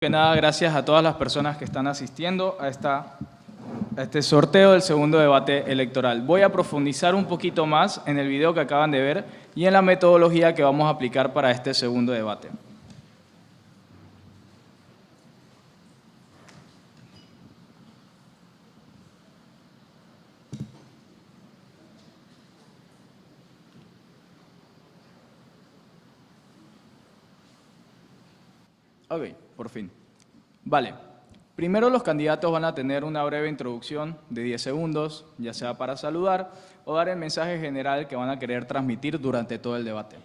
Que nada, gracias a todas las personas que están asistiendo a este sorteo del segundo debate electoral. Voy a profundizar un poquito más en el video que acaban de ver y en la metodología que vamos a aplicar para este segundo debate. Ok, por fin. Vale. Primero los candidatos van a tener una breve introducción de 10 segundos, ya sea para saludar o dar el mensaje general que van a querer transmitir durante todo el debate.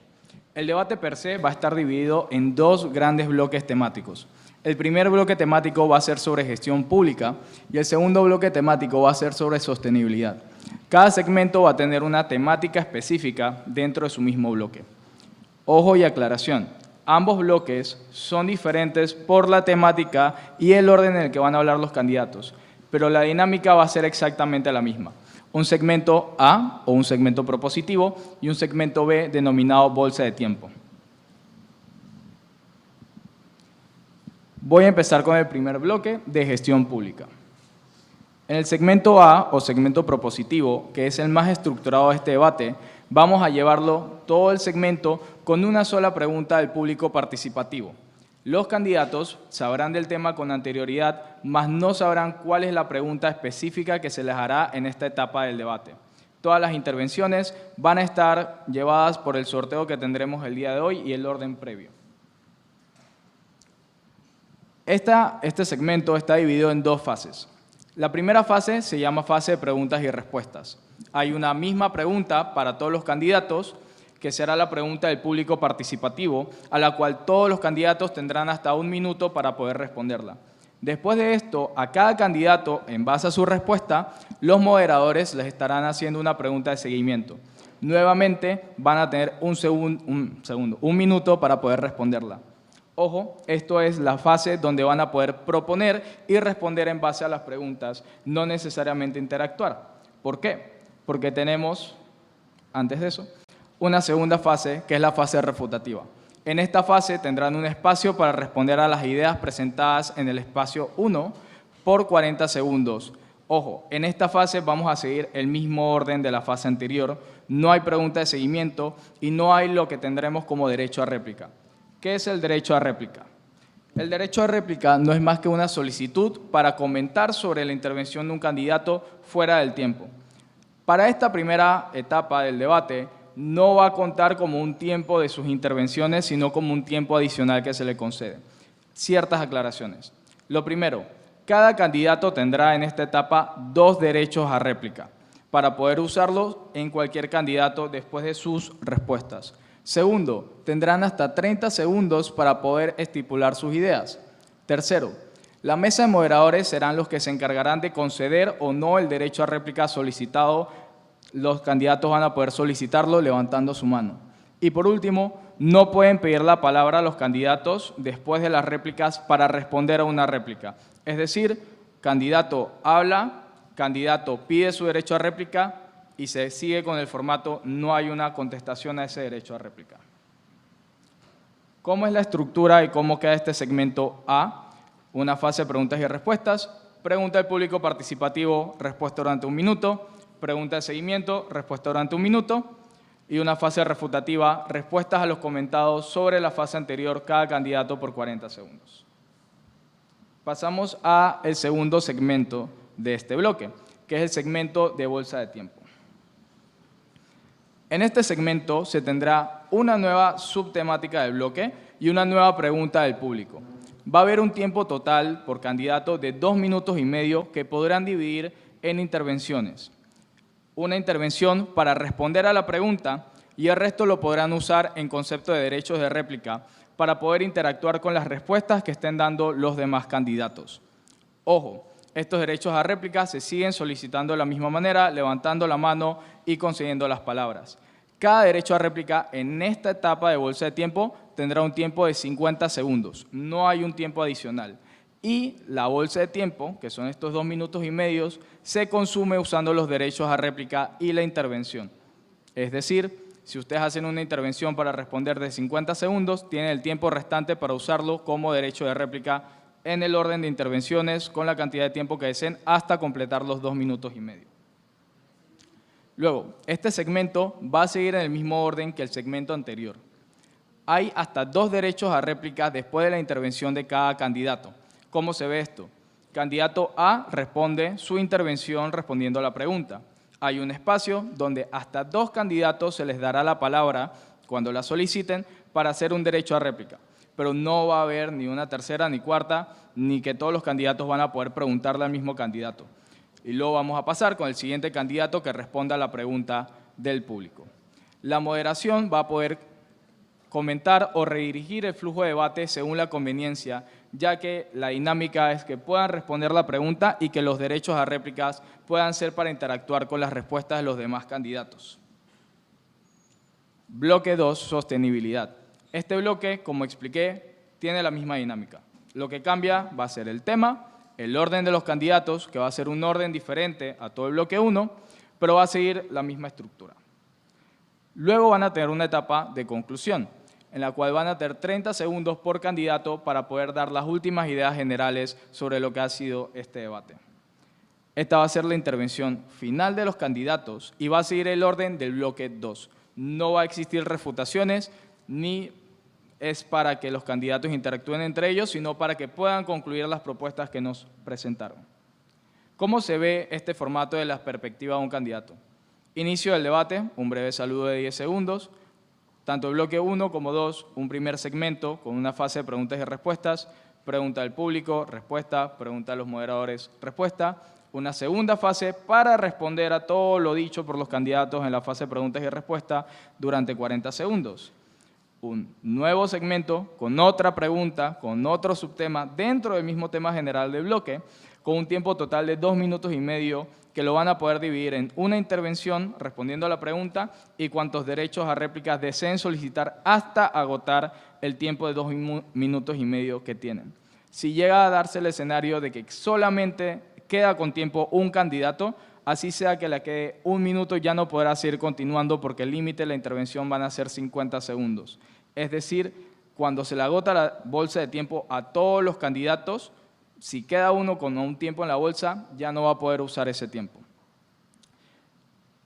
El debate per se va a estar dividido en dos grandes bloques temáticos. El primer bloque temático va a ser sobre gestión pública y el segundo bloque temático va a ser sobre sostenibilidad. Cada segmento va a tener una temática específica dentro de su mismo bloque. Ojo y aclaración. Ambos bloques son diferentes por la temática y el orden en el que van a hablar los candidatos, pero la dinámica va a ser exactamente la misma. Un segmento A o un segmento propositivo y un segmento B denominado bolsa de tiempo. Voy a empezar con el primer bloque de gestión pública. En el segmento A o segmento propositivo, que es el más estructurado de este debate, vamos a llevarlo todo el segmento con una sola pregunta del público participativo. Los candidatos sabrán del tema con anterioridad, mas no sabrán cuál es la pregunta específica que se les hará en esta etapa del debate. Todas las intervenciones van a estar llevadas por el sorteo que tendremos el día de hoy y el orden previo. Este segmento está dividido en dos fases. La primera fase se llama fase de preguntas y respuestas. Hay una misma pregunta para todos los candidatos, que será la pregunta del público participativo, a la cual todos los candidatos tendrán hasta 1 minuto para poder responderla. Después de esto, a cada candidato, en base a su respuesta, los moderadores les estarán haciendo una pregunta de seguimiento. Nuevamente van a tener un minuto para poder responderla. Ojo, esto es la fase donde van a poder proponer y responder en base a las preguntas, no necesariamente interactuar. ¿Por qué? Porque tenemos, antes de eso, una segunda fase que es la fase refutativa. En esta fase tendrán un espacio para responder a las ideas presentadas en el espacio 1 por 40 segundos. Ojo, en esta fase vamos a seguir el mismo orden de la fase anterior, no hay pregunta de seguimiento y no hay lo que tendremos como derecho a réplica. ¿Qué es el derecho a réplica? El derecho a réplica no es más que una solicitud para comentar sobre la intervención de un candidato fuera del tiempo. Para esta primera etapa del debate, no va a contar como un tiempo de sus intervenciones, sino como un tiempo adicional que se le concede. Ciertas aclaraciones. Lo primero, cada candidato tendrá en esta etapa 2 derechos a réplica para poder usarlos en cualquier candidato después de sus respuestas. Segundo, tendrán hasta 30 segundos para poder estipular sus ideas. Tercero, la mesa de moderadores serán los que se encargarán de conceder o no el derecho a réplica solicitado. Los candidatos van a poder solicitarlo levantando su mano. Y por último, no pueden pedir la palabra a los candidatos después de las réplicas para responder a una réplica. Es decir, candidato habla, candidato pide su derecho a réplica, y se sigue con el formato, no hay una contestación a ese derecho a réplica. ¿Cómo es la estructura y cómo queda este segmento A? Una fase de preguntas y respuestas, pregunta del público participativo, respuesta durante 1 minuto, pregunta de seguimiento, respuesta durante 1 minuto, y una fase refutativa, respuestas a los comentados sobre la fase anterior, cada candidato por 40 segundos. Pasamos al segundo segmento de este bloque, que es el segmento de bolsa de tiempo. En este segmento se tendrá una nueva subtemática del bloque y una nueva pregunta del público. Va a haber un tiempo total por candidato de 2 minutos y medio que podrán dividir en intervenciones. Una intervención para responder a la pregunta y el resto lo podrán usar en concepto de derechos de réplica para poder interactuar con las respuestas que estén dando los demás candidatos. Ojo, estos derechos a réplica se siguen solicitando de la misma manera, levantando la mano y concediendo las palabras. Cada derecho a réplica en esta etapa de bolsa de tiempo tendrá un tiempo de 50 segundos, no hay un tiempo adicional. Y la bolsa de tiempo, que son estos 2 minutos y medio, se consume usando los derechos a réplica y la intervención. Es decir, si ustedes hacen una intervención para responder de 50 segundos, tienen el tiempo restante para usarlo como derecho de réplica en el orden de intervenciones con la cantidad de tiempo que deseen hasta completar los 2 minutos y medio. Luego, este segmento va a seguir en el mismo orden que el segmento anterior. Hay hasta 2 derechos a réplica después de la intervención de cada candidato. ¿Cómo se ve esto? Candidato A responde su intervención respondiendo a la pregunta. Hay un espacio donde hasta 2 candidatos se les dará la palabra cuando la soliciten para hacer un derecho a réplica, pero no va a haber ni una tercera ni cuarta, ni que todos los candidatos van a poder preguntarle al mismo candidato. Y luego vamos a pasar con el siguiente candidato que responda a la pregunta del público. La moderación va a poder comentar o redirigir el flujo de debate según la conveniencia, ya que la dinámica es que puedan responder la pregunta y que los derechos a réplicas puedan ser para interactuar con las respuestas de los demás candidatos. Bloque 2, sostenibilidad. Este bloque, como expliqué, tiene la misma dinámica. Lo que cambia va a ser el tema, el orden de los candidatos, que va a ser un orden diferente a todo el bloque 1, pero va a seguir la misma estructura. Luego van a tener una etapa de conclusión, en la cual van a tener 30 segundos por candidato para poder dar las últimas ideas generales sobre lo que ha sido este debate. Esta va a ser la intervención final de los candidatos y va a seguir el orden del bloque 2. No va a existir refutaciones ni es para que los candidatos interactúen entre ellos, sino para que puedan concluir las propuestas que nos presentaron. ¿Cómo se ve este formato de la perspectiva de un candidato? Inicio del debate, un breve saludo de 10 segundos. Tanto el bloque 1 como 2, un primer segmento con una fase de preguntas y respuestas, pregunta del público, respuesta, pregunta de los moderadores, respuesta. Una segunda fase para responder a todo lo dicho por los candidatos en la fase de preguntas y respuestas durante 40 segundos. Un nuevo segmento con otra pregunta, con otro subtema dentro del mismo tema general del bloque, con un tiempo total de 2 minutos y medio que lo van a poder dividir en una intervención respondiendo a la pregunta y cuantos derechos a réplicas deseen solicitar hasta agotar el tiempo de 2 minutos y medio que tienen. Si llega a darse el escenario de que solamente queda con tiempo un candidato, así sea que le quede 1 minuto, ya no podrá seguir continuando porque el límite de la intervención van a ser 50 segundos. Es decir, cuando se le agota la bolsa de tiempo a todos los candidatos, si queda uno con un tiempo en la bolsa, ya no va a poder usar ese tiempo.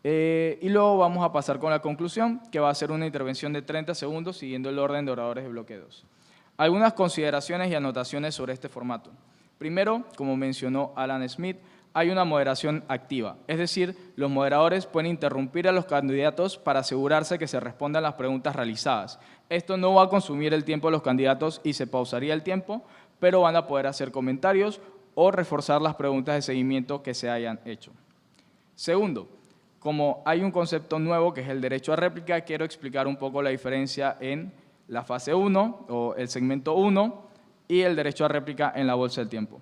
Y luego vamos a pasar con la conclusión, que va a ser una intervención de 30 segundos siguiendo el orden de oradores de bloque 2. Algunas consideraciones y anotaciones sobre este formato. Primero, como mencionó Alan Smith, hay una moderación activa, es decir, los moderadores pueden interrumpir a los candidatos para asegurarse que se respondan las preguntas realizadas. Esto no va a consumir el tiempo de los candidatos y se pausaría el tiempo, pero van a poder hacer comentarios o reforzar las preguntas de seguimiento que se hayan hecho. Segundo, como hay un concepto nuevo que es el derecho a réplica, quiero explicar un poco la diferencia en la fase 1 o el segmento 1 y el derecho a réplica en la bolsa del tiempo.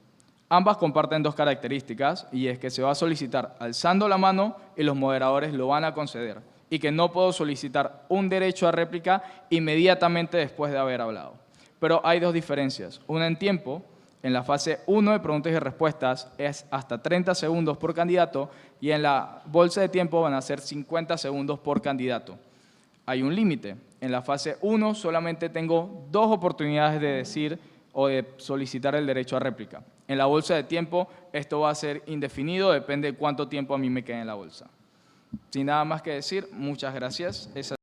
Ambas comparten 2 características y es que se va a solicitar alzando la mano y los moderadores lo van a conceder y que no puedo solicitar un derecho a réplica inmediatamente después de haber hablado. Pero hay 2 diferencias. Una en tiempo, en la fase 1 de preguntas y respuestas es hasta 30 segundos por candidato y en la bolsa de tiempo van a ser 50 segundos por candidato. Hay un límite. En la fase 1 solamente tengo 2 oportunidades de decir o de solicitar el derecho a réplica. En la bolsa de tiempo esto va a ser indefinido, depende de cuánto tiempo a mí me quede en la bolsa. Sin nada más que decir, muchas gracias.